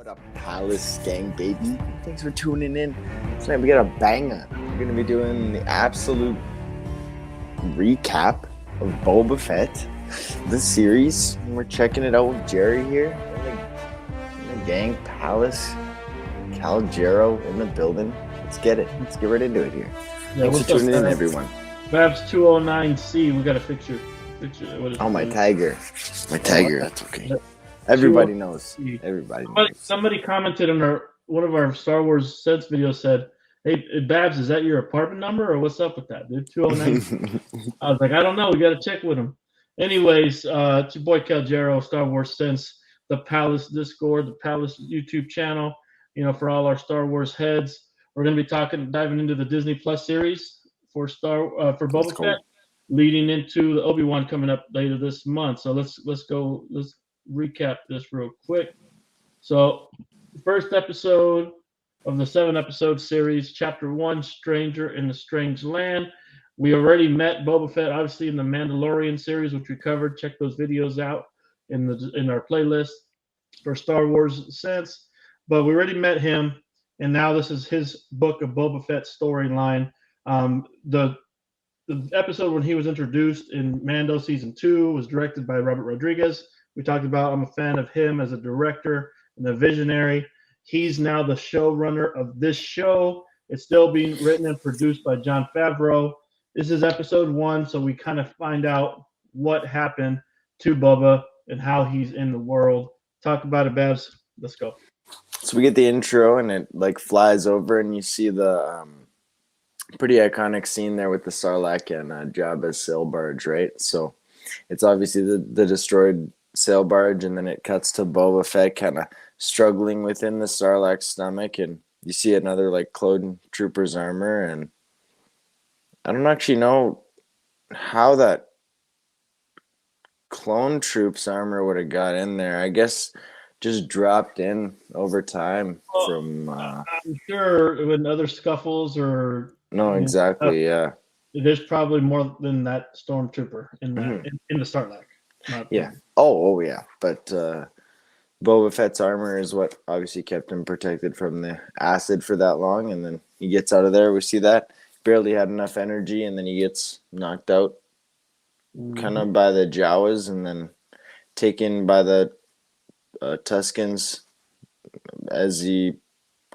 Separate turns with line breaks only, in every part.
What up, Palace gang, baby? Thanks for tuning in. Tonight we got a banger. We're going to be doing the absolute recap of Boba Fett, the series. And we're checking it out with Jerry here. And the gang, Palace, Caljero in the building. Let's get it. Let's get right into it here.
Yeah,
Thanks for tuning in, everyone.
Babs 209C, we got a picture. What is
my tiger. My tiger, that's okay. Everybody knows. Everybody knows.
Somebody commented on one of our Star Wars Sense videos said, "Hey, Babs, is that your apartment number or what's up with that, dude? 209." I was like, I don't know. We got to check with him. Anyways, it's your boy Caljero, Star Wars Sense, the Palace Discord, the Palace YouTube channel. You know, for all our Star Wars heads, we're going to be diving into the Disney Plus series for Boba Fett, leading into the Obi-Wan coming up later this month. So let's recap this real quick. So the first episode of the 7-episode series, Chapter 1, Stranger in the Strange Land. We already met Boba Fett, obviously, in the Mandalorian series, which we covered. Check those videos out in our playlist for Star Wars Sense. But we already met him, and now this is his book of Boba Fett storyline. The episode when he was introduced in Mando Season 2 was directed by Robert Rodriguez. We talked about, I'm a fan of him as a director and a visionary. He's now the showrunner of this show. It's still being written and produced by Jon Favreau. This is episode 1, so we kind of find out what happened to Boba and how he's in the world. Talk about it, Babs. Let's go.
So we get the intro, and it flies over, and you see the pretty iconic scene there with the Sarlacc and Jabba's sail barge, right? So it's obviously the destroyed sail barge, and then it cuts to Boba Fett kind of struggling within the Sarlacc's stomach, and you see another clone trooper's armor, and I don't actually know how that clone troop's armor would have got in there. I guess just dropped in over time from
I'm sure when other scuffles or
exactly. Yeah,
there's probably more than that stormtrooper in the Sarlacc.
Yeah. Oh yeah. But Boba Fett's armor is what obviously kept him protected from the acid for that long, and then he gets out of there. We see that barely had enough energy, and then he gets knocked out, kind of by the Jawas, and then taken by the Tuskens as he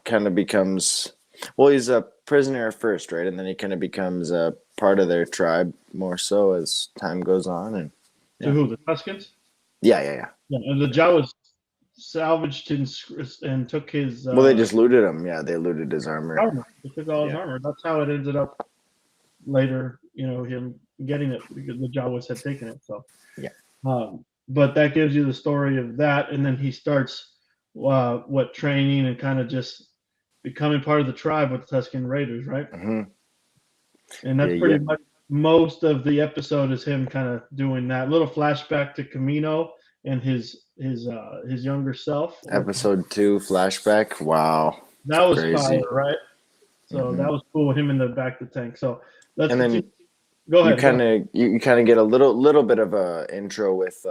kind of becomes. Well, he's a prisoner first, right, and then he kind of becomes a part of their tribe more so as time goes on, and.
To who, the Tuskens?
Yeah.
And the Jawas salvaged and took his.
Well, they just looted him. Yeah, they looted his armor.
They took all his armor. That's how it ended up later. Him getting it because the Jawas had taken it. So
yeah.
But that gives you the story of that, and then he starts training and kind of just becoming part of the tribe with the Tusken Raiders, right?
Mm-hmm.
And that's pretty much. Most of the episode is him kind of doing that. Little flashback to Camino and his younger self.
Episode 2 flashback. Wow,
that was crazy. Fire, right? So that was cool. Him in the back of the tank. So let's. And then go ahead.
You kind of get a little bit of a intro with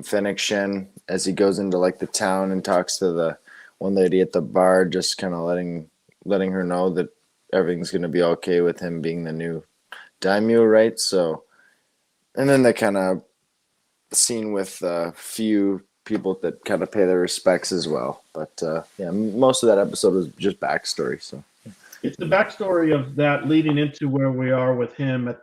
Fennec Shen as he goes into the town and talks to the one lady at the bar, just kind of letting her know that everything's going to be okay with him being the new daimyo, right? So, and then the kind of scene with a few people that kind of pay their respects as well. But most of that episode was just backstory. So
it's the backstory of that leading into where we are with him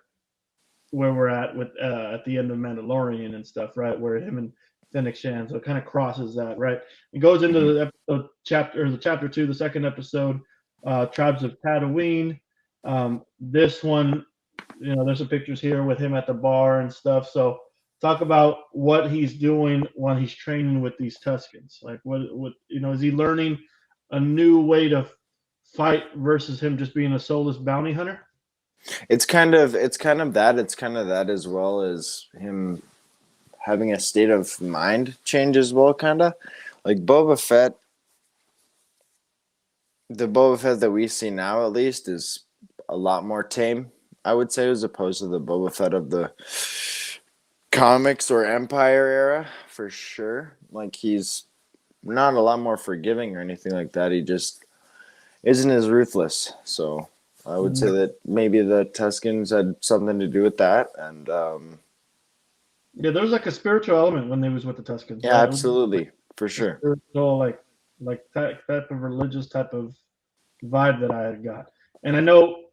where we're at with at the end of Mandalorian and stuff, right? Where him and Fennec Shan, so it kind of crosses that, right? It goes into the chapter 2, the second episode. Tribes of Tatooine. This one, there's some pictures here with him at the bar and stuff. So talk about what he's doing while he's training with these Tuskens. What is he learning a new way to fight versus him just being a soulless bounty hunter?
It's kind of that. It's kind of that as well as him having a state of mind change as well, kind of like Boba Fett. The Boba Fett that we see now, at least, is a lot more tame, I would say, as opposed to the Boba Fett of the comics or Empire era, for sure. He's not a lot more forgiving or anything like that. He just isn't as ruthless. So I would say that maybe the Tuscans had something to do with that. And
Yeah, there was like a spiritual element when they was with the Tuscans,
yeah,
right? It was
absolutely, for
a
sure.
spiritual, like type of religious type of vibe that I had got. And I know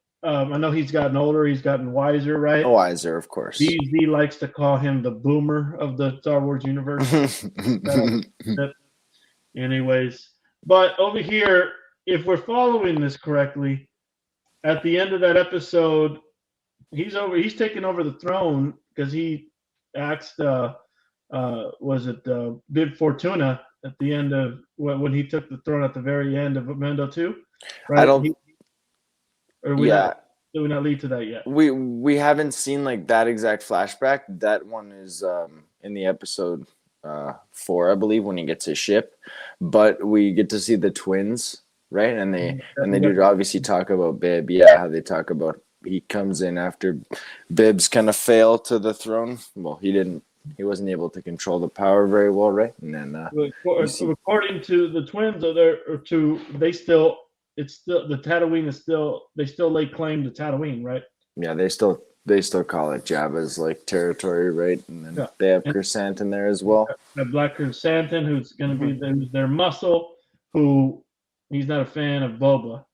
he's gotten older, he's gotten wiser, right?
Wiser, of course.
DZ likes to call him the boomer of the Star Wars universe. Anyways, but over here, if we're following this correctly, at the end of that episode, he's taking over the throne because he asked was it Bib Fortuna at the end of when he took the throne at the very end of Mando 2, right?
I don't.
Or
Yeah,
did we not lead to that yet?
we haven't seen like that exact flashback. That one is in the episode 4, I believe, when he gets his ship. But we get to see the twins, right? And they do obviously talk about Bib. Yeah, how they talk about he comes in after Bib's kind of fail to the throne. Well, he wasn't able to control the power very well, right? And then
According to the twins, it's still the Tatooine is still they still lay claim to Tatooine, right?
yeah, they still call it Jabba's like territory, right? And then they have Chrysanthemum there as well.
The Black Chrysanthemum, who's going to be their muscle, who he's not a fan of Boba.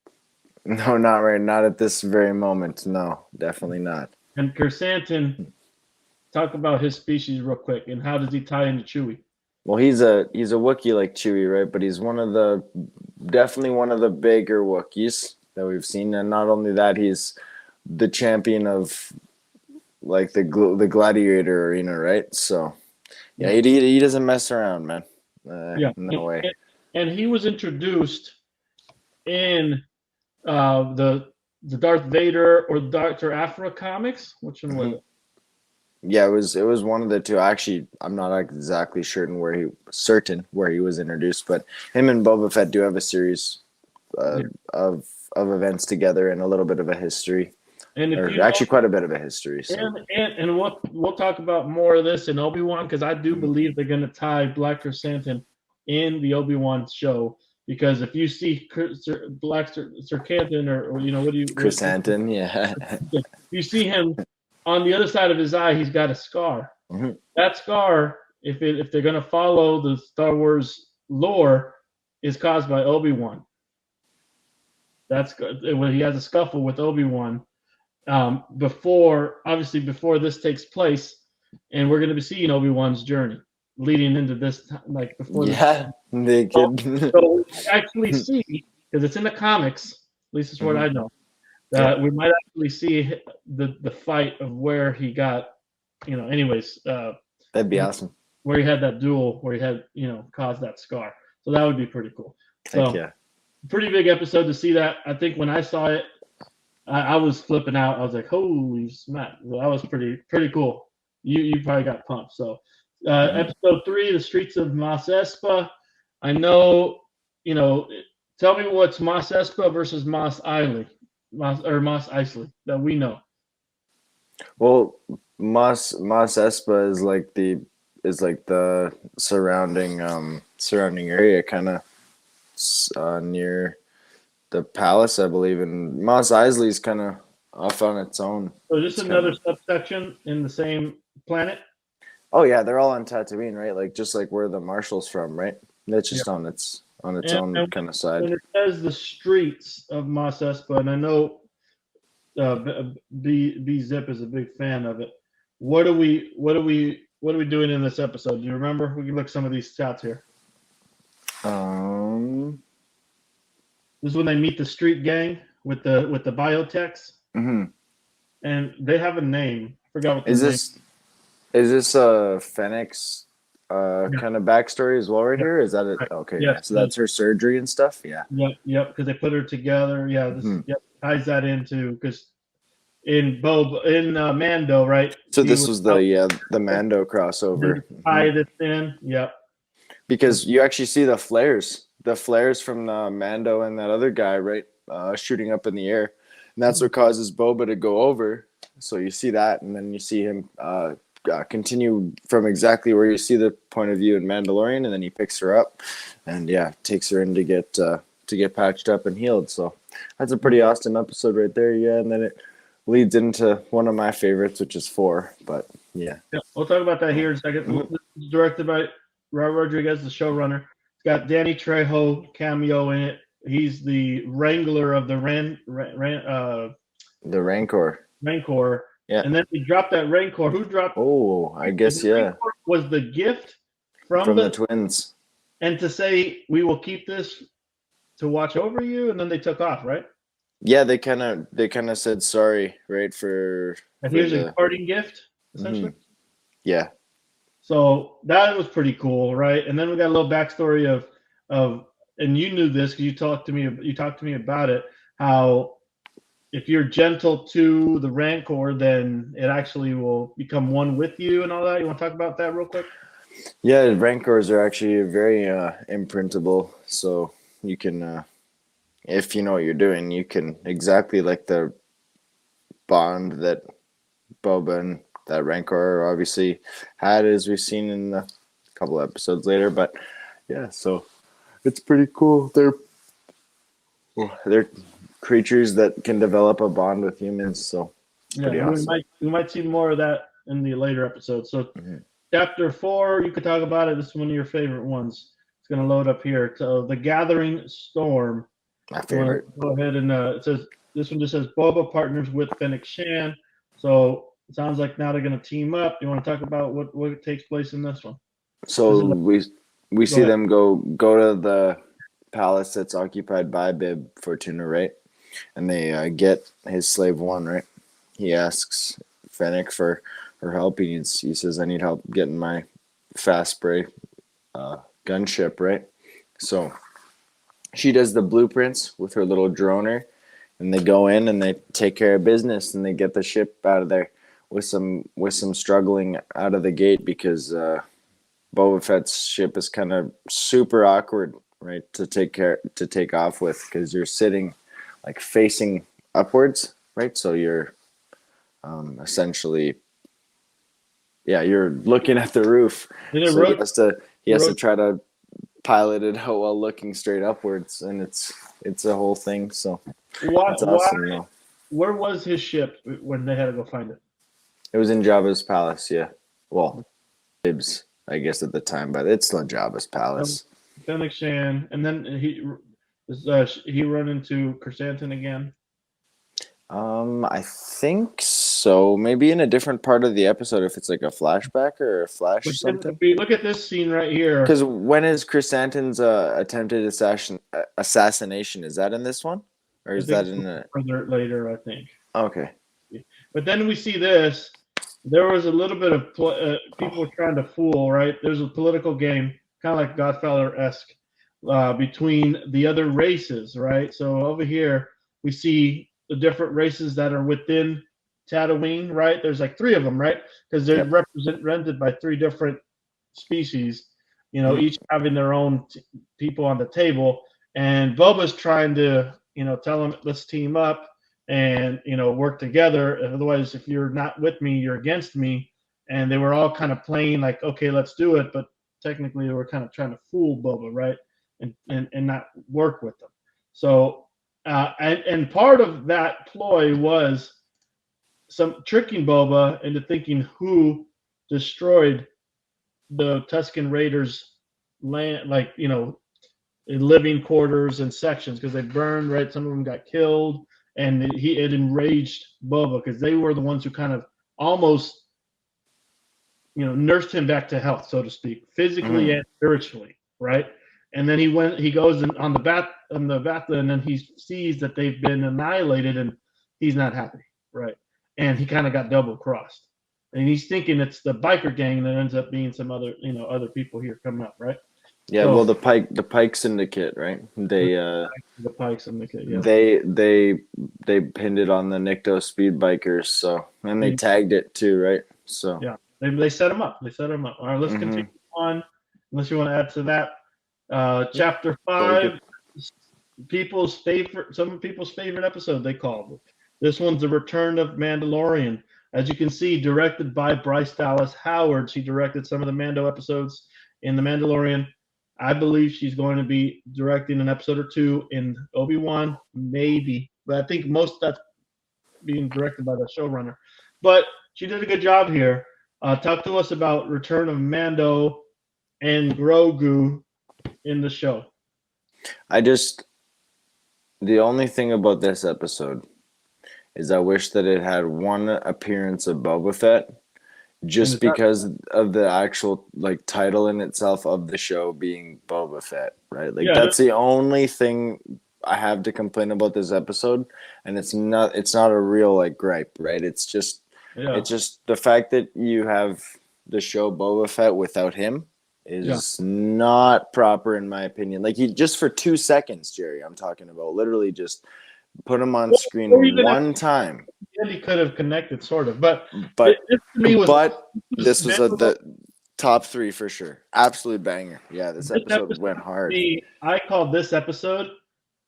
No, not right. Not at this very moment. No, definitely not.
And Chrysanthemum, talk about his species real quick, and how does he tie into Chewie?
Well, he's a Wookiee like Chewie, right? But he's definitely one of the bigger Wookiees that we've seen, and not only that, he's the champion of like the gladiator arena, right? So yeah, he doesn't mess around, man. No way.
And he was introduced in the Darth Vader or Dr. Aphra comics. Which one was it?
Yeah, it was one of the two. Actually, I'm not exactly certain where he was introduced, but him and Boba Fett do have a series of events together and a little bit of a history. And actually quite a bit of a history. So.
And we'll talk about more of this in Obi-Wan, because I do believe they're going to tie Black Chrysanthemum in the Obi-Wan show. Because if you see Black Chrysanthemum, or what do you
Chrysanthemum, yeah.
You see him on the other side of his eye, he's got a scar. Mm-hmm. That scar, if they're going to follow the Star Wars lore, is caused by Obi-Wan. That's when he has a scuffle with Obi-Wan. Before this takes place, and we're going to be seeing Obi-Wan's journey leading into this, like before.
Yeah, they could.
So we actually see, because it's in the comics, at least it's what I know. We might actually see the fight of where he got, anyways.
That'd be awesome.
Where he had that duel, where he had, caused that scar. So that would be pretty cool. So,
yeah.
Pretty big episode to see that. I think when I saw it, I was flipping out. I was like, "Holy smack!" Well, that was pretty cool. You probably got pumped. So, episode 3, the Streets of Mos Espa. I know, tell me what's Mos Espa versus Mos Eisley. Mos Eisley that we know.
Well, Mos Espa is like the surrounding area, kind of near the palace, I believe, and Mos Eisley is kind of off on its own.
So just another subsection in the same planet.
Oh yeah, they're all on Tatooine, right? Like just like where the Marshal's from, right? That's just on its own kind of side.
And it says the streets of Mos Espa, and I know B Zip is a big fan of it. What are we doing in this episode? Do you remember? We can look at some of these shots here. This is when they meet the street gang with the biotechs.
Mm-hmm.
And they have a name. I forgot what
is this. Is this a Fennec's kind of backstory as well, right here? Is that it? Right. Okay. Yeah. So that's her surgery and stuff. Yeah.
Yep. Because they put her together. Yeah. This ties that into, because in Mando, right?
So this was the Mando crossover.
Tie this in. Yep.
Because you actually see the flares from the Mando and that other guy, right, shooting up in the air, and that's what causes Boba to go over. So you see that, and then you see him continue from exactly where you see the point of view in Mandalorian, and then he picks her up, and takes her in to get patched up and healed. So that's a pretty awesome episode right there. Yeah, and then it leads into one of my favorites, which is 4. But
yeah, we'll talk about that here in a second.
Mm-hmm.
It's directed by Robert Rodriguez, the showrunner. It's got Danny Trejo cameo in it. He's the wrangler of the
the Rancor.
Rancor.
Yeah.
And then he dropped that Rancor. Who dropped?
Oh, I guess
Rancor was the gift from
the twins.
And to say we will keep this to watch over you, and then they took off, right?
Yeah, they kind of said sorry, right? And
here's a parting gift, essentially.
Mm-hmm. Yeah.
So that was pretty cool, right? And then we got a little backstory of and you knew this because you talked to me about it, how if you're gentle to the Rancor, then it actually will become one with you and all that. You want to talk about that real quick?
Yeah, Rancors are actually very imprintable, so you can, if you know what you're doing, you can exactly like the bond that Boba and that Rancor obviously had, as we've seen in a couple episodes later. But yeah, so it's pretty cool. They're creatures that can develop a bond with humans. So
yeah, awesome. we might see more of that in the later episodes. So Chapter 4, you could talk about it. This is one of your favorite ones. It's going to load up here. So The Gathering Storm.
My favorite.
Go ahead and it says this one just says Boba partners with Fennec Shan. So it sounds like now they're going to team up. You want to talk about what takes place in this one?
So we see them go to the palace that's occupied by Bib Fortuna, right? And they get his slave 1, right? He asks Fennec for her help. He says, I need help getting my fast spray gunship, right? So she does the blueprints with her little droner, and they go in and they take care of business, and they get the ship out of there with some struggling out of the gate, because Boba Fett's ship is kind of super awkward, right, to take off with, because you're sitting like facing upwards, right? So you're essentially, you're looking at the roof. So he has to try to pilot it out while looking straight upwards, and it's a whole thing. So that's awesome.
Where was his ship when they had to go find it?
It was in Jabba's palace. Yeah, well, Bibs, I guess at the time, but it's still Jabba's palace.
Fennec Shan, and then he run into Chrysanthemum again.
I think so. Maybe in a different part of the episode, if it's like a flashback or a flash or something.
If you look at this scene right here.
Because when is Chrysanthemum's attempted assassination? Is that in this one, or is that in the
further later? I think.
Okay.
But then we see this. There was a little bit of people trying to fool, right? There's a political game, kind of like Godfather-esque, between the other races, right? So over here we see the different races that are within Tatooine, right? There's like 3 of them, right? Because they're represented by 3 different species, each having their own people on the table. And Boba's trying to, tell them, let's team up and, work together. Otherwise, if you're not with me, you're against me. And they were all kind of playing like, okay, let's do it. But technically, they were kind of trying to fool Boba, right? And not work with them. So, and part of that ploy was some tricking Boba into thinking who destroyed the Tusken Raiders' land, like, living quarters and sections, because they burned, right? Some of them got killed, and it enraged Boba because they were the ones who kind of almost, nursed him back to health, so to speak, physically and spiritually, right? And then he goes on the Bacta, and then he sees that they've been annihilated, and he's not happy, right? And he kind of got double crossed, and he's thinking it's the biker gang that ends up being some other, other people here coming up, right?
Yeah, so, well, the Pike Syndicate, right? They
the Pike Syndicate, yeah.
They pinned it on the Nikto speed bikers, so, and they tagged it too, right? So
yeah, they set them up. All right, let's continue on. Unless you want to add to that. Chapter 5, some people's favorite episode, they called it. This one's the Return of Mandalorian. As you can see, directed by Bryce Dallas Howard. She directed some of the Mando episodes in The Mandalorian. I believe she's going to be directing an episode or two in Obi-Wan, maybe. But I think most of that's being directed by the showrunner. But she did a good job here. Talk to us about Return of Mando and Grogu in the show.
The only thing about this episode is I wish that it had one appearance of Boba Fett, just because of the actual like title in itself of the show being Boba Fett, right? Like that's the only thing I have to complain about this episode, and it's not a real like gripe, right? It's just the fact that you have the show Boba Fett without him is not proper in my opinion. Like just for 2 seconds, Jerry, I'm talking about literally just put him on screen one time.
He could have connected, sort of, but
this was the top 3 for sure. Absolute banger. Yeah, this episode went hard.
I called this episode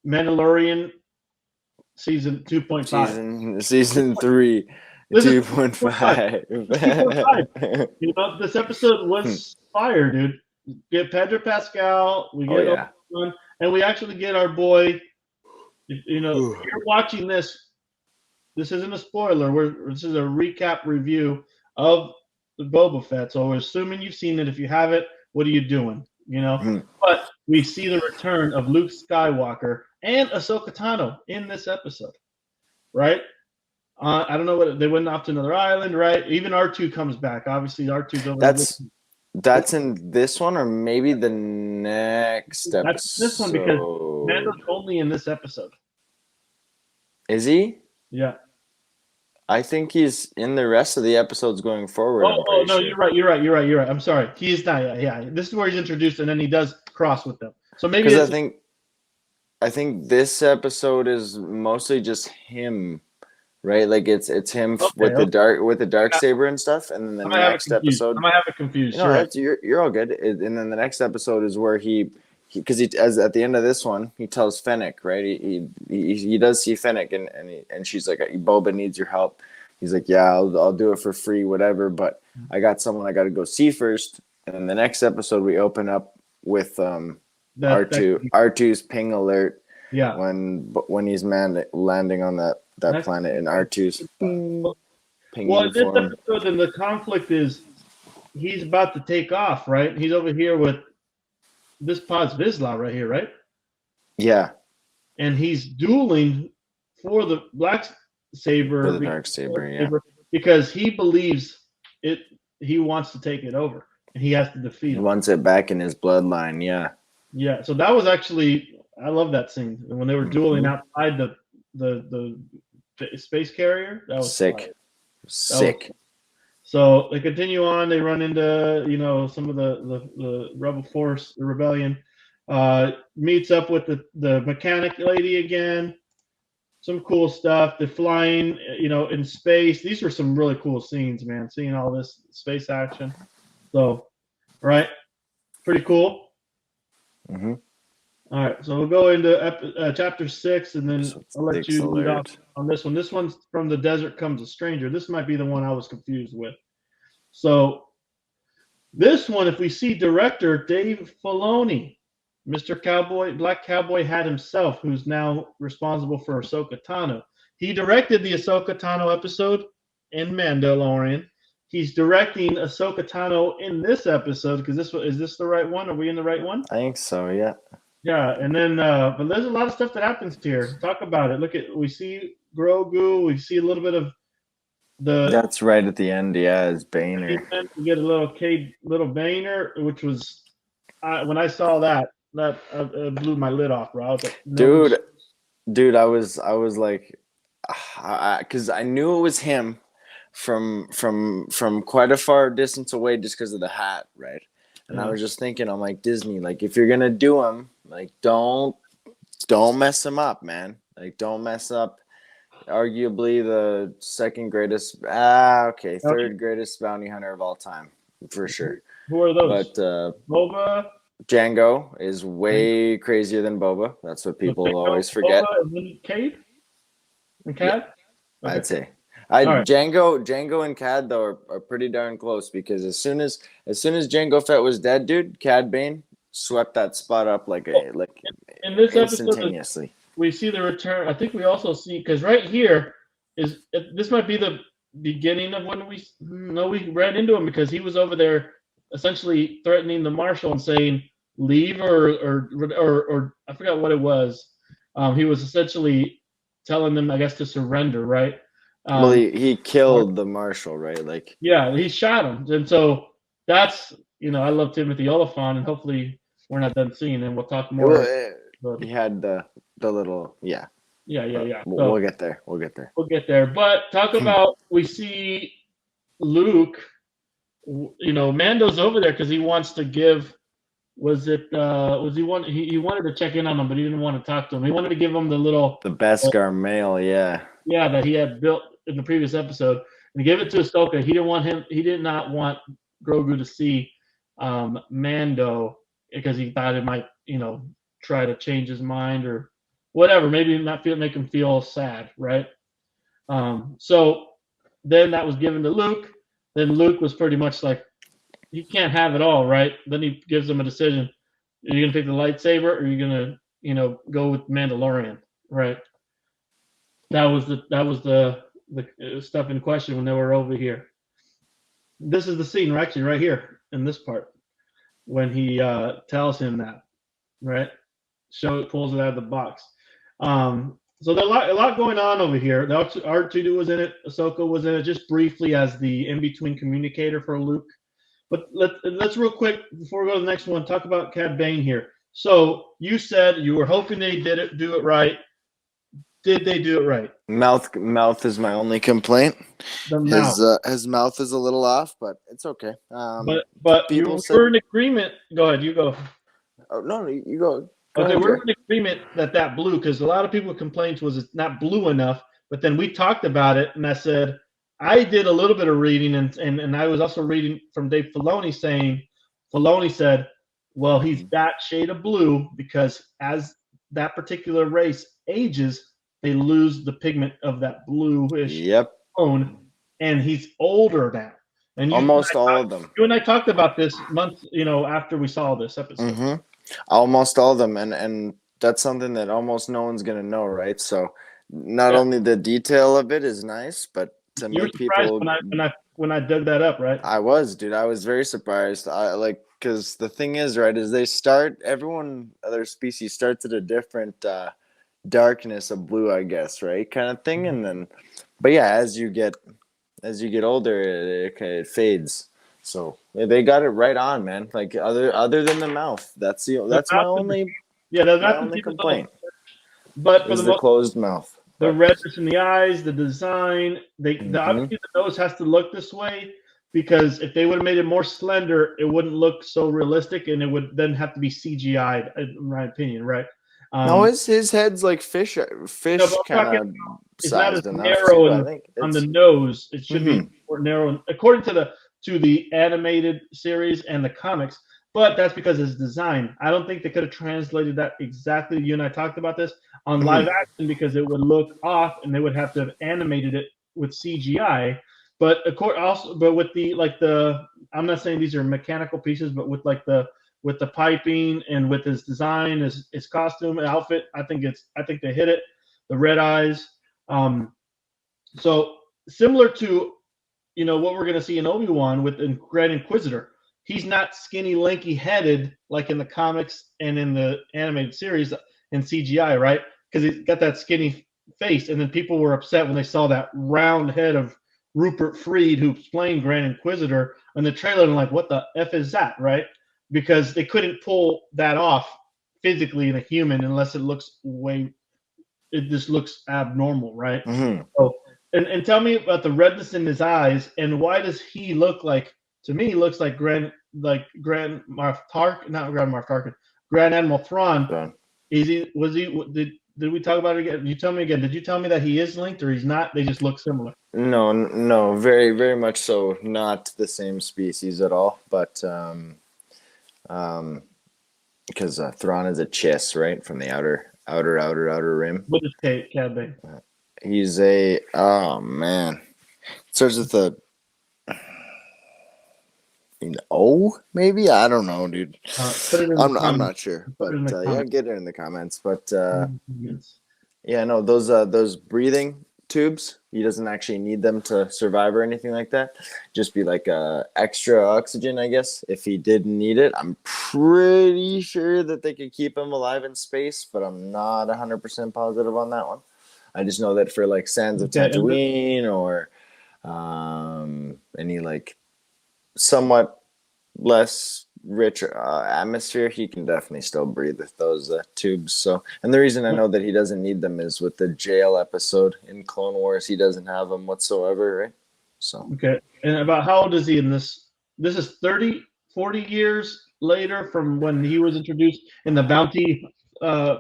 Mandalorian season 2.5.
Season 3. 2.5.
2.5. You know, this episode was fire, dude. Get Pedro Pascal, we get Obi-Wan, and we actually get our boy. You know, if you're watching this. This isn't a spoiler. This is a recap review of the Boba Fett. So we're assuming you've seen it. If you haven't, what are you doing? You know. But we see the return of Luke Skywalker and Ahsoka Tano in this episode, right? I don't know what they went off to another island, right? Even R2 comes back. Obviously, R2's over.
That's in this one, or maybe the next episode.
That's this one because Mando's only in this episode.
Is he?
Yeah.
I think he's in the rest of the episodes going forward.
Oh no, you're right. I'm sorry. He is not. Yeah. This is where he's introduced, and then he does cross with them. So maybe
because I think this episode is mostly just him, right? Like it's him with the dark saber and stuff, and then the next episode.
I might have it confused.
No, you're all good. And then the next episode is where because as at the end of this one, he tells Fennec, right? He does see Fennec, and she's like, Boba needs your help. He's like, yeah, I'll do it for free, whatever. But I got someone I got to go see first. And then the next episode, we open up with R2's ping alert.
Yeah.
When he's landing on that planet, and R2's ping.
Well, this episode, and the conflict is he's about to take off, right? He's over here with. This pod's Vizsla right here, right?
Yeah.
And he's dueling for the black saber.
For the dark saber, yeah.
Because he believes it. He wants to take it over, and he has to defeat it.
He wants it back in his bloodline, yeah.
Yeah. So that was actually, I love that scene when they were dueling outside the space carrier. That was
sick.
So they continue on. They run into, some of the rebel force, the rebellion. Meets up with the mechanic lady again. Some cool stuff. They're flying, in space. These were some really cool scenes, man. Seeing all this space action. So, right, pretty cool.
Mm-hmm.
All right, so we'll go into chapter 6, and then I'll let you lead off on this one. This one's From the Desert Comes a Stranger. This might be the one I was confused with. So this one, if we see director Dave Filoni, Mr. Black Cowboy Hat himself, who's now responsible for Ahsoka Tano. He directed the Ahsoka Tano episode in Mandalorian. He's directing Ahsoka Tano in this episode, because is this the right one? Are we in the right one?
I think so, yeah.
Yeah, and then but there's a lot of stuff that happens here. Talk about it. We see Grogu. We see a little bit of the.
That's right at the end. Yeah, it's Boehner.
We get a little Boehner, which was when I saw that blew my lid off, bro. I was like, no,
dude, I was like, because I knew it was him from quite a far distance away, just because of the hat, right? And I was just thinking, I'm like, Disney, like, if you're gonna do him, like, don't mess him up, man. Like, don't mess up arguably the third greatest bounty hunter of all time, for sure.
Who are those?
But
Boba.
Django is way crazier than Boba. That's what people always forget.
Boba and then Cade? And Cad?
Yeah, okay.
All right.
Django and Cad though are pretty darn close because as soon as Django Fett was dead, dude, Cad Bane swept that spot up like
In this episode,
instantaneously.
we see the return. I think we also see because right here is this might be the beginning of when we ran into him because he was over there essentially threatening the marshal and saying leave or I forgot what it was. He was essentially telling them, I guess, to surrender, right?
Well, he killed the marshal, right? Like,
yeah, he shot him, and so that's I love Timothy Oliphant, and hopefully we're not done seeing him. We'll talk more.
He had the little
yeah.
We'll get there. We'll get there.
We'll get there. But talk about we see Luke. Mando's over there because he wants to give. Was he wanted to check in on him, but he didn't want to talk to him. He wanted to give him the
Beskar mail,
that he had built in the previous episode, and he gave it to Ahsoka. He did not want Grogu to see Mando because he thought it might try to change his mind or whatever, maybe not make him feel sad, right? So then that was given to Luke. Then Luke was pretty much like, he can't have it all, right? Then he gives him a decision: are you gonna pick the lightsaber, or are you gonna go with Mandalorian, right? That was the stuff in question when they were over here. This is the scene, actually, right here in this part when he tells him that, right? Pulls it out of the box. So there's a lot going on over here. R2D was in it. Ahsoka was in it just briefly as the in-between communicator for Luke. But let's real quick, before we go to the next one, talk about Cad Bane here. So you said you were hoping they do it right. Did they do it right?
Mouth is my only complaint. His mouth is a little off, but it's okay.
But we're in agreement. Go ahead, you go.
Oh no, you go.
Okay, we're in agreement that blue, because a lot of people complained was it's not blue enough. But then we talked about it, and I said I did a little bit of reading, and I was also reading from Dave Filoni said, well, he's that shade of blue because as that particular race ages, they lose the pigment of that bluish tone, and he's older now. And
almost all of them.
You and I talked about this months, after we saw this episode.
Mm-hmm. Almost all of them, and that's something that almost no one's gonna know, right? So, not only the detail of it is nice, but to make people
when I dug that up, right?
I was very surprised. Because the thing is, right, is other species starts at a different darkness of blue, I guess, right, kind of thing, and then, but yeah, as you get older, it fades. So they got it right on, man. Like other than the mouth, that's my only complaint.
But for the
closed mouth.
The redness in the eyes, the design, obviously the nose has to look this way because if they would have made it more slender, it wouldn't look so realistic, and it would then have to be CGI'd, in my opinion, right?
No, his head's like fish kind of sized enough.
Narrow on the nose. It should be more narrow, according to the animated series and the comics. But that's because it's design. I don't think they could have translated that exactly. You and I talked about this on live action because it would look off, and they would have to have animated it with CGI. But with I'm not saying these are mechanical pieces, but with the piping and with his design, his costume, outfit, I think they hit it. The red eyes. So similar to what we're going to see in Obi-Wan with the Grand Inquisitor. He's not skinny, lanky headed like in the comics and in the animated series and CGI, right? Because he's got that skinny face. And then people were upset when they saw that round head of Rupert Fried, who's playing Grand Inquisitor, in the trailer, and like, what the F is that, right? Because they couldn't pull that off physically in a human unless it just looks abnormal, right?
Mm-hmm.
So, and tell me about the redness in his eyes, and why does he look like? To me, he looks like Grand Admiral Thrawn. Did we talk about it again? You tell me again. Did you tell me that he is linked or he's not? They just look similar.
No, very, very much so. Not the same species at all, but because Thrawn is a chiss, right, from the outer rim.
What is Cad Bane?
He's oh man, Starts with a an O, maybe. I don't know, dude.
Put it in the
I'm
comments.
not sure,
Put it in
but
the
yeah,
comments.
get it in the comments. But
Yes.
yeah, no, those breathing tubes. He doesn't actually need them to survive or anything like that. Just be like extra oxygen, I guess. If he didn't need it, I'm pretty sure that they could keep him alive in space, but I'm not 100% positive on that one. I just know that for like Sands of
Okay, and
Tatooine or any like somewhat less rich atmosphere, he can definitely still breathe with those tubes. So, and the reason I know that he doesn't need them is with the jail episode in Clone Wars, he doesn't have them whatsoever, right? So,
okay, and about how old is he in this? This is 30, 40 years later from when he was introduced in the bounty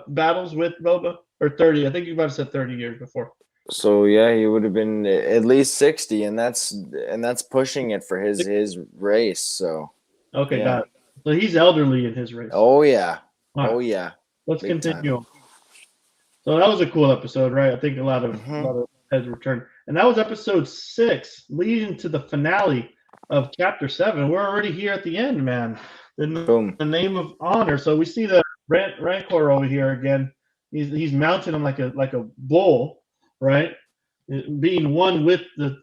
battles with Boba, or 30. I think you might have said 30 years before.
so yeah, he would have been at least 60, and that's pushing it for his race. So,
Okay,
yeah.
got it. So he's elderly in his race.
Oh yeah.
All right,
Oh yeah.
let's
Big time.
continue on. So that was a cool episode, right? I think a lot
Mm-hmm.
of heads returned, and that was episode 6, leading to the finale of chapter 7. We're already here at the end, man.
Boom.
The name of honor. So we see the Rancor over here again. He's mounting him like a bull, right? Being one with the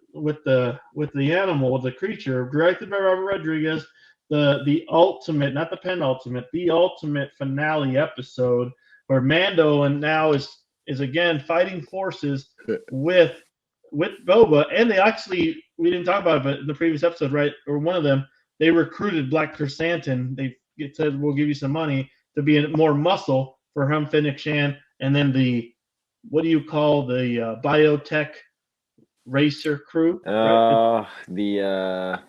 animal, the creature, directed by Robert Rodriguez. The ultimate, not the penultimate, the ultimate finale episode where Mando and now is again fighting forces with Boba, and they actually, we didn't talk about it, but in the previous episode, right, or one of them, they recruited Black Chrysanthemum. They said we'll give you some money to be more muscle for him, Fennec Shan, and then the, what do you call the biotech racer crew, right?
The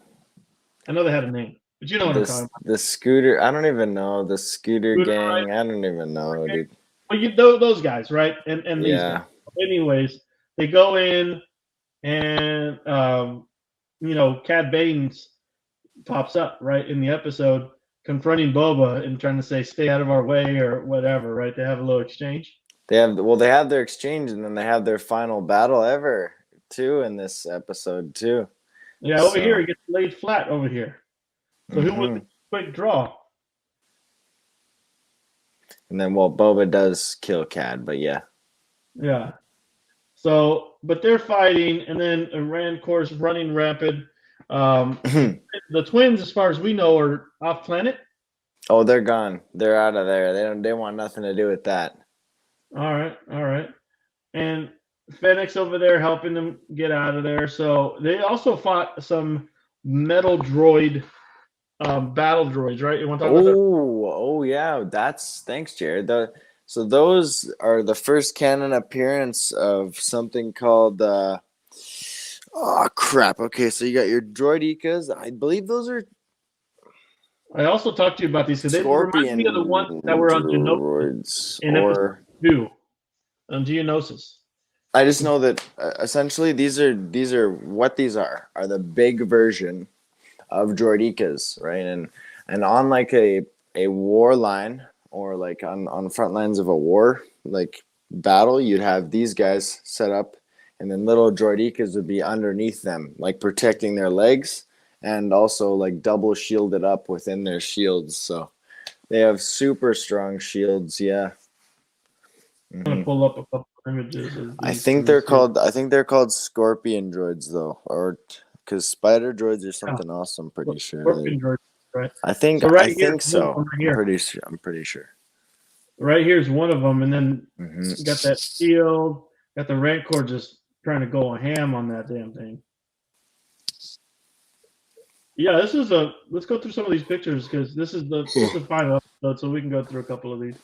I know they had a name, but you know what I'm talking about.
the scooter. I don't even know the scooter
Scooter
gang. I don't even know,
Rider.
dude.
Well, those guys, right? And these guys.
Yeah.
Anyways, they go in and Cad Bane's pops up right in the episode, confronting Boba and trying to say, "Stay out of our way" or whatever. Right? They have a little exchange.
They have their exchange, and then they have their final battle ever too in this episode too.
Yeah, over here
So,
he gets laid flat over here. So who was
hmm
the quick draw?
and then Boba does kill Cad, but yeah.
Yeah. So, but they're fighting, and then Rancor's running rapid. The twins, as far as we know, are off planet.
Oh, they're gone. They're out of there. They want nothing to do with that.
All right, all right. And Fennec's over there helping them get out of there. So they also fought some metal droid battle droids, right? You want to talk about that?
Oh yeah. That's thanks, Jared. So those are the first canon appearance of something called oh crap. Okay, so you got your droidekas. I believe those are
I also talked to you about these because they remind me of the ones that
scorpion
were on Geonosis
droids,
in episode
or
2 on Geonosis.
I just know that essentially these are what these are the big version of droidekas, right? And on like a war line, or like on front lines of a war like battle, you'd have these guys set up, and then little droidekas would be underneath them, like protecting their legs, and also like double shielded up within their shields. So they have super strong shields. Yeah.
I'm gonna pull up a couple of images of these things here.
I think they're called scorpion droids though, or because spider droids are
Yeah,
something else. I'm pretty sure.
Scorpion droids, right?
I
So
I
right here,
think
one of them
so.
right here.
I'm pretty sure.
Right here's one of them, and then
Mm-hmm.
you got that shield, got the Rancor just trying to go ham on that damn thing. Yeah, this is a. Let's go through some of these pictures because this is the final episode, so we can go through a couple of these.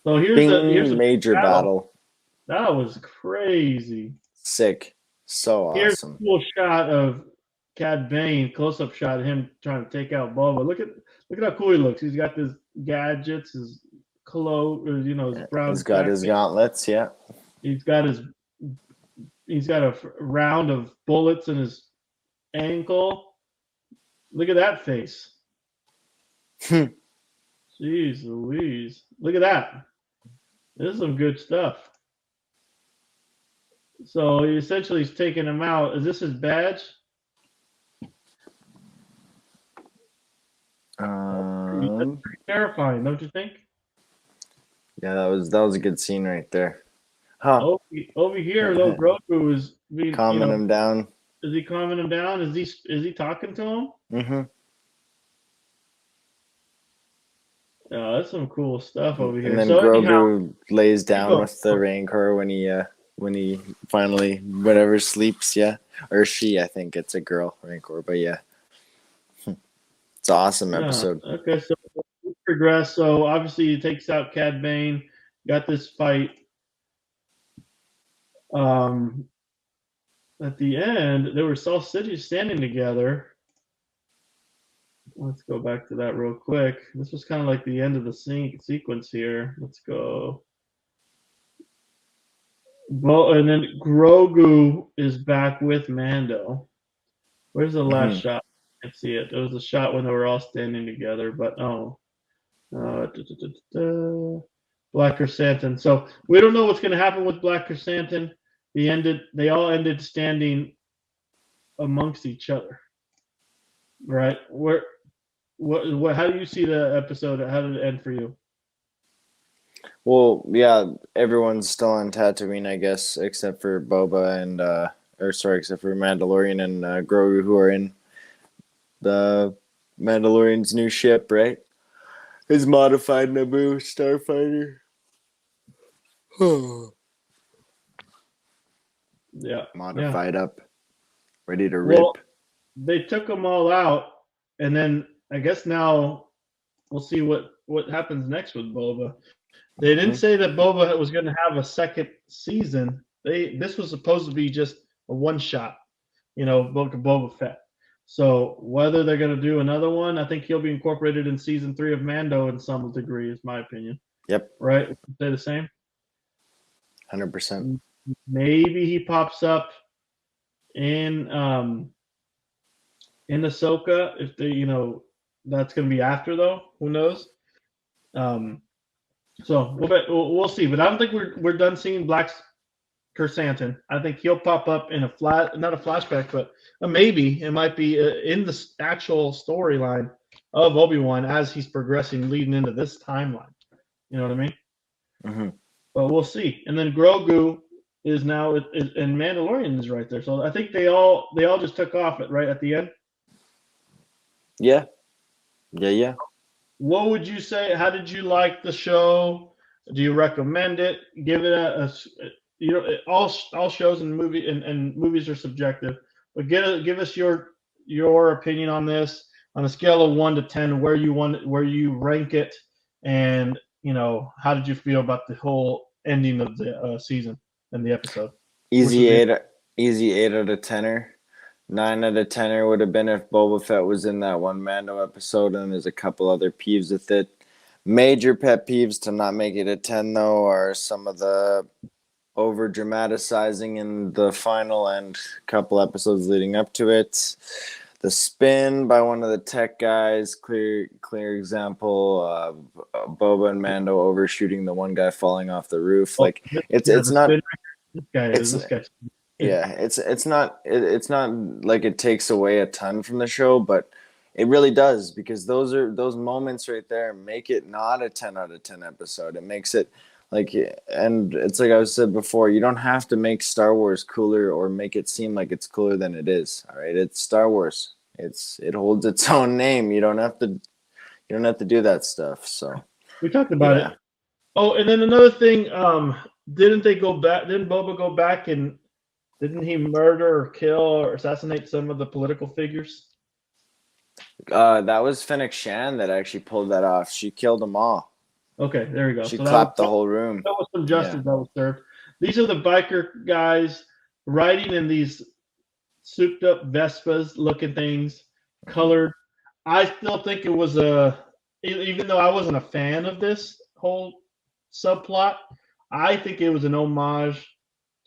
So here's a
Major battle.
That was crazy.
Sick. So
Here's
awesome.
a cool shot of Cad Bane, close up shot of him trying to take out Boba. Look at how cool he looks. He's got his gadgets, his clothes, his brown.
He's got his gauntlets. Yeah.
He's got a round of bullets in his ankle. Look at that face. Jeez Louise. Look at that. This is some good stuff. So he essentially is taking him out. Is this his badge? That's pretty terrifying, don't you think?
Yeah, that was a good scene right there. Huh.
Over here, though, Grogu is being,
Calming him down.
is he calming him down? Is he talking to him?
Mm-hmm.
Yeah, that's some cool stuff over
And
here.
then
So anyhow,
Grogu lays down
go.
with the Rancor when he finally whatever sleeps, yeah. Or she, I think it's a girl Rancor, but yeah. It's an awesome episode.
Okay, so we progress. So obviously he takes out Cad Bane. Got this fight. At the end, there were all cities standing together. Let's go back to that real quick. This was kind of like the end of the sequence here. Let's go. Well, and then Grogu is back with Mando. Where's the last shot? I can't see it. There was a shot when they were all standing together, but Black Chrysanthemum. So we don't know what's going to happen with Black Chrysanthemum. They all ended standing amongst each other, right? What? How do you see the episode? How did it end for you?
Well, yeah, everyone's still on Tatooine, I guess, except for Boba and except for Mandalorian and Grogu, who are in the Mandalorian's new ship, right? His modified Naboo starfighter.
Yeah,
Modified up, ready to
well,
rip.
they took them all out, and then I guess now we'll see what happens next with Boba. They didn't say that Boba was going to have a second season. This was supposed to be just a one shot, Book of Boba Fett. So whether they're going to do another one, I think he'll be incorporated in season 3 of Mando in some degree, is my opinion.
Yep.
Right? Would you say the same?
100%.
Maybe he pops up in Ahsoka if they, that's going to be after though. Who knows? So we'll see. But I don't think we're done seeing Black Chrysanthemum. I think he'll pop up in not a flashback, but maybe it might be in the actual storyline of Obi-Wan as he's progressing, leading into this timeline. You know what I mean?
Mm-hmm.
But we'll see. And then Grogu is now, and Mandalorian is right there. So I think they all just took off right at the end.
Yeah. Yeah.
What would you say? How did you like the show? Do you recommend it? Give it all shows and movies are subjective, but give us your opinion on this on a scale of 1 to 10, where you rank it, and how did you feel about the whole ending of the season and the episode?
Easy 8 out of 10er. 9 out of 10er would have been if Boba Fett was in that one Mando episode, and there's a couple other peeves with it. Major pet peeves to not make it a 10 though are some of the over dramatizing in the final and couple episodes leading up to it. The spin by one of the tech guys, clear example. Boba and Mando overshooting the one guy falling off the roof. Like it's not.
This guy.
Yeah, it's not like it takes away a ton from the show, but it really does, because those moments right there make it not a 10 out of 10 episode. It makes it like, and it's like I said before, you don't have to make Star Wars cooler or make it seem like it's cooler than it is. All right, it's Star Wars. It holds its own name. You don't have to do that stuff. So
we talked about it. Oh, and then another thing, didn't Boba go back and didn't he murder or kill or assassinate some of the political figures?
That was Fennec Shan that actually pulled that off. She killed them all.
Okay, there you go.
She clapped the whole room.
That was some justice that was served. These are the biker guys riding in these souped up Vespas looking things, colored. I still think it was even though I wasn't a fan of this whole subplot, I think it was an homage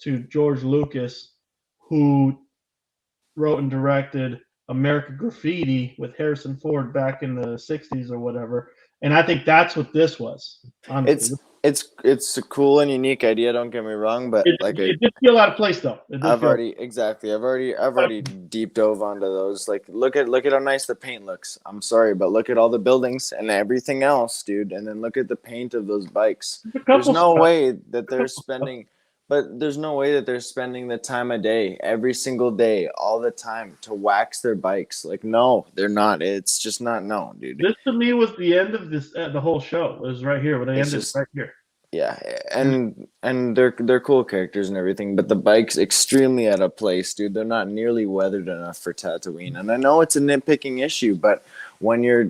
to George Lucas, who wrote and directed American Graffiti with Harrison Ford back in the 60s or whatever. And I think that's what this was. Honestly.
It's a cool and unique idea. Don't get me wrong, but
It did feel out of place though. It did
I've
feel
already deep dove onto those. Like look at how nice the paint looks. I'm sorry, but look at all the buildings and everything else, dude. And then look at the paint of those bikes.
a couple stuff.
There's no way that they're spending the time of day every single day, all the time to wax their bikes. Like no, they're not. It's just not no, dude.
This to me was the end of this the whole show. It was right here where they ended right here.
Yeah, and they're cool characters and everything, but the bike's extremely out of place, dude. They're not nearly weathered enough for Tatooine. And I know it's a nitpicking issue, but when you're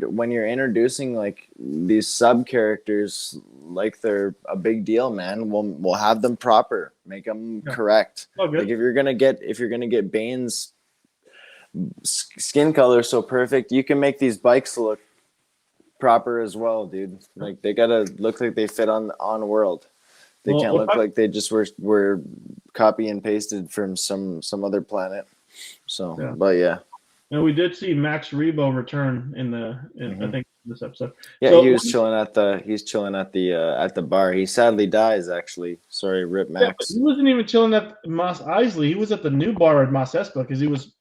introducing like these sub characters like they're a big deal, man, we'll have them proper, make them correct. Like if you're gonna get Bane's skin color so perfect, you can make these bikes look proper as well, dude. Like they gotta look like they fit on world. They can't look like they just were copy and pasted from some other planet. So but yeah.
And we did see Max Rebo return in I think this episode.
Yeah, so, he was chilling at the bar. He sadly dies actually. Sorry, rip Max.
Yeah, he wasn't even chilling at Mos Eisley. He was at the new bar at Mos Espa because he was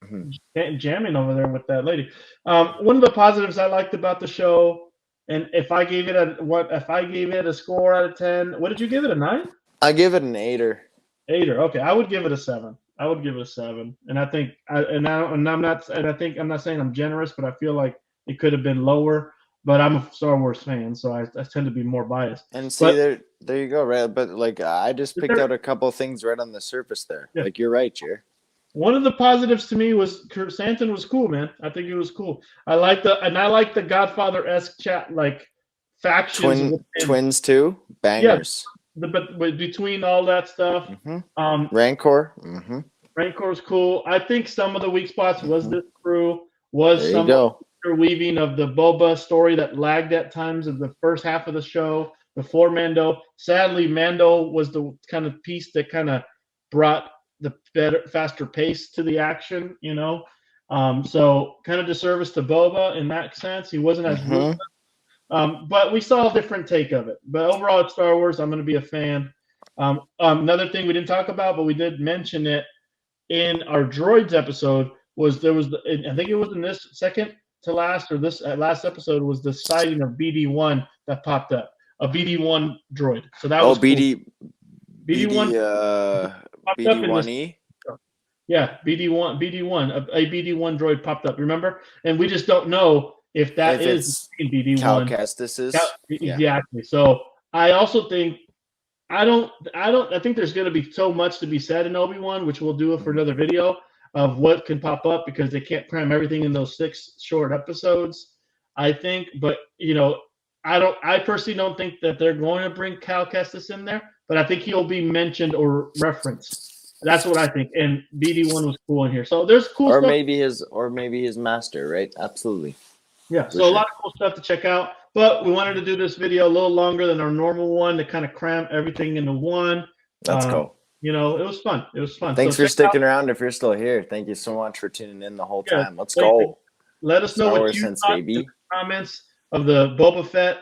jamming over there with that lady. One of the positives I liked about the show, and if I gave it a score out of 10, what did you give it, a 9?
I give it an 8er.
8er. Okay, I would give it a 7. I would give it a 7, and I think, I'm not saying I'm generous, but I feel like it could have been lower. But I'm a Star Wars fan, so I tend to be more biased.
And see, there you go, right? But like, I just picked out a couple of things right on the surface there. Yeah. Like, you're right, Jer.
One of the positives to me was Santon was cool, man. I think he was cool. I like the Godfather-esque chat, like factions.
Twins too, bangers.
Yeah. But between all that stuff,
Rancor.
Rancor was cool. I think some of the weak spots was this crew, some weaving of the Boba story that lagged at times in the first half of the show before Mando. Sadly, Mando was the kind of piece that kind of brought the faster pace to the action, you know. So kind of disservice to Boba in that sense. He wasn't as ruthless. But we saw a different take of it. But overall, it's Star Wars. I'm going to be a fan. Another thing we didn't talk about, but we did mention it in our droids episode, I think it was in this second to last, or this last episode, was the sighting of BD1 that popped up. A BD1 droid. So that was
BD1.
BD1E. Yeah, BD1. A BD1 droid popped up. Remember? And we just don't know if that is BD1.
Cal Kestis is.
Exactly. So I also think I think there's going to be so much to be said in Obi-Wan, which we'll do for another video, of what can pop up because they can't cram everything in those 6 short episodes, I think. But you know, I personally don't think that they're going to bring Cal Kestis in there, but I think he'll be mentioned or referenced. That's what I think. And BD1 was cool in here. So there's cool stuff.
Maybe his master, right? Absolutely.
Yeah. So a lot of cool stuff to check out. But we wanted to do this video a little longer than our normal one to kind of cram everything into one.
Let's go.
You know, it was fun.
Thanks for sticking around if you're still here. Thank you so much for tuning in the whole time. Let's go.
Let us know what you thought in the comments of the Boba Fett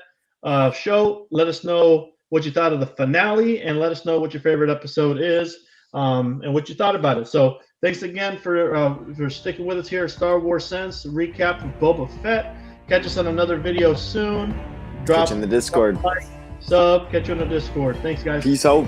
show. Let us know what you thought of the finale, and let us know what your favorite episode is, and what you thought about it. So thanks again for sticking with us here at Star Wars Sense recap of Boba Fett. Catch us on another video soon.
Catch you in the Discord.
Sub. Catch you on the Discord. Thanks, guys.
Peace out.